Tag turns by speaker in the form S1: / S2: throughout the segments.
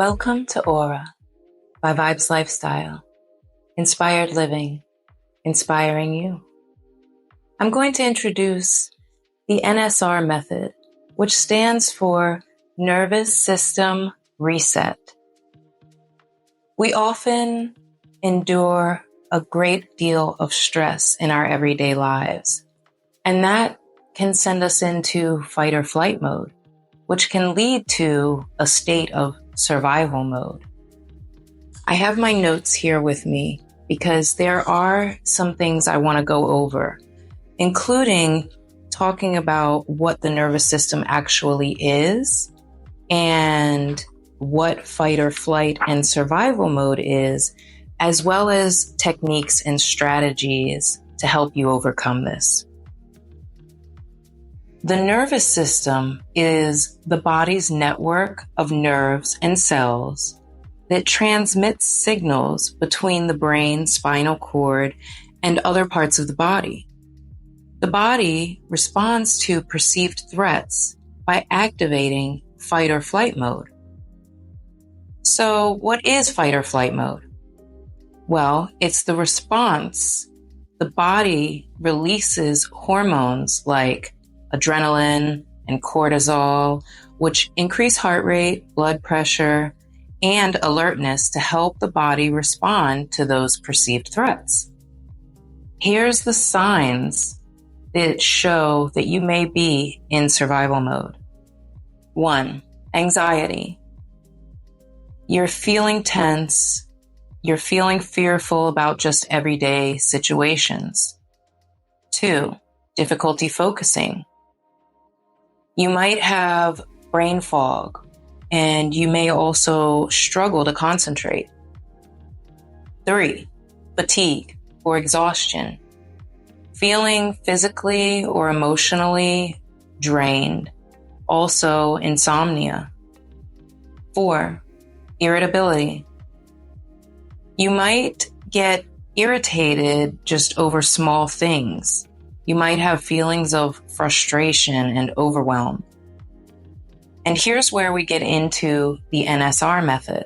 S1: Welcome to Aura by Vibes Lifestyle, inspired living, inspiring you. I'm going to introduce the NSR method, which stands for Nervous System Reset. We often endure a great deal of stress in our everyday lives, and that can send us into fight or flight mode, which can lead to a state of survival mode. I have my notes here with me because there are some things I want to go over, including talking about what the nervous system actually is and what fight or flight and survival mode is, as well as techniques and strategies to help you overcome this. The nervous system is the body's network of nerves and cells that transmits signals between the brain, spinal cord, and other parts of the body. The body responds to perceived threats by activating fight or flight mode. So, what is fight or flight mode? Well, it's the response the body releases hormones like adrenaline and cortisol, which increase heart rate, blood pressure, and alertness to help the body respond to those perceived threats. Here's the signs that show that you may be in survival mode. 1, anxiety. You're feeling tense. You're feeling fearful about just everyday situations. 2, difficulty focusing. You might have brain fog, and you may also struggle to concentrate. 3, fatigue or exhaustion. Feeling physically or emotionally drained. Also insomnia. 4, irritability. You might get irritated just over small things. You might have feelings of frustration and overwhelm. And here's where we get into the NSR method.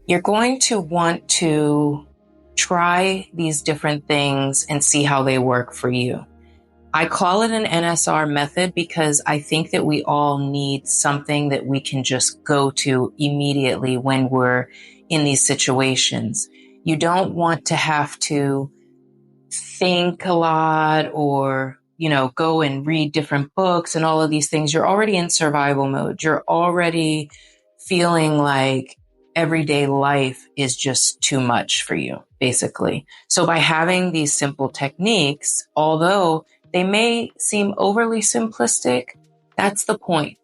S1: You're going to want to try these different things and see how they work for you. I call it an NSR method because I think that we all need something that we can just go to immediately when we're in these situations. You don't want to have to think a lot or, go and read different books and all of these things. You're already in survival mode. You're already feeling like everyday life is just too much for you, basically. So by having these simple techniques, although they may seem overly simplistic, that's the point.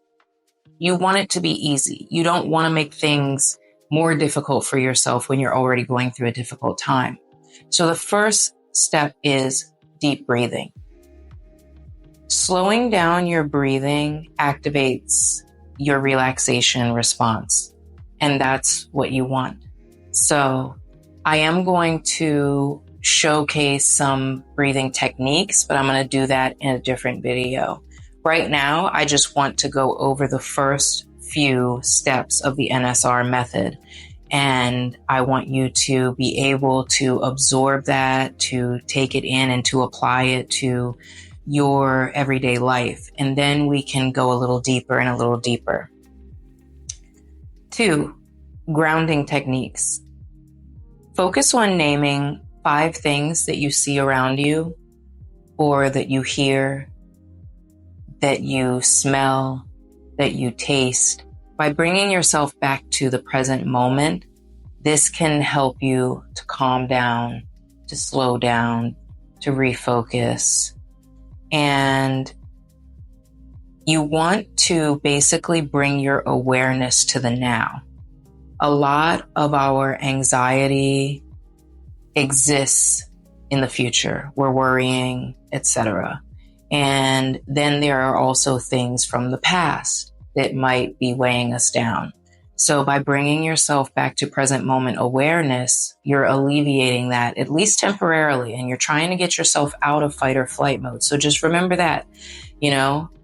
S1: You want it to be easy. You don't want to make things more difficult for yourself when you're already going through a difficult time. So the first step is deep breathing. Slowing down your breathing activates your relaxation response, and that's what you want. So I am going to showcase some breathing techniques, but I'm going to do that in a different video. Right now, I just want to go over the first few steps of the NSR method. And I want you to be able to absorb that, to take it in and to apply it to your everyday life. And then we can go a little deeper and a little deeper. 2, grounding techniques. Focus on naming 5 things that you see around you, or that you hear, that you smell, that you taste. By bringing yourself back to the present moment, this can help you to calm down, to slow down, to refocus. And you want to basically bring your awareness to the now. A lot of our anxiety exists in the future. We're worrying, etc. And then there are also things from the past that might be weighing us down. So by bringing yourself back to present moment awareness, you're alleviating that, at least temporarily, and you're trying to get yourself out of fight or flight mode. So just remember that,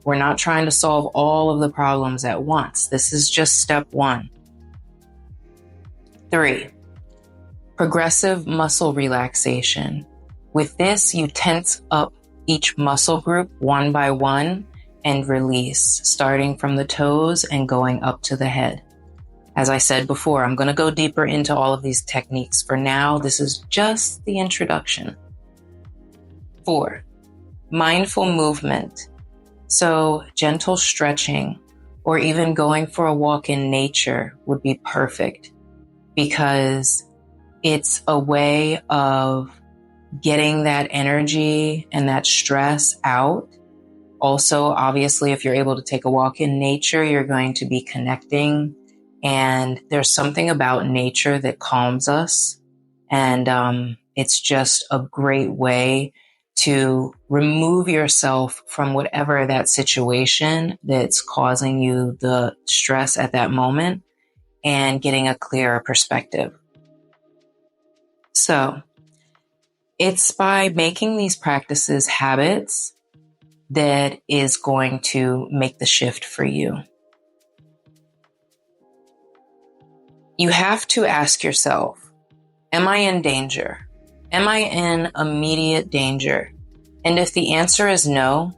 S1: We're not trying to solve all of the problems at once. This is just step 1. 3, progressive muscle relaxation. With this, you tense up each muscle group one by one and release, starting from the toes and going up to the head. As I said before, I'm going to go deeper into all of these techniques. For now, this is just the introduction. 4, mindful movement. So gentle stretching or even going for a walk in nature would be perfect, because it's a way of getting that energy and that stress out. Also, obviously, if you're able to take a walk in nature, you're going to be connecting. And there's something about nature that calms us. And it's just a great way to remove yourself from whatever that situation that's causing you the stress at that moment and getting a clearer perspective. So it's by making these practices habits that is going to make the shift for you. You have to ask yourself, am I in danger? Am I in immediate danger? And if the answer is no,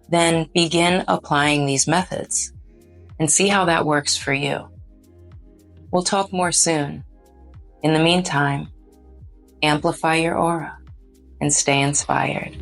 S1: then begin applying these methods and see how that works for you. We'll talk more soon. In the meantime, amplify your aura and stay inspired.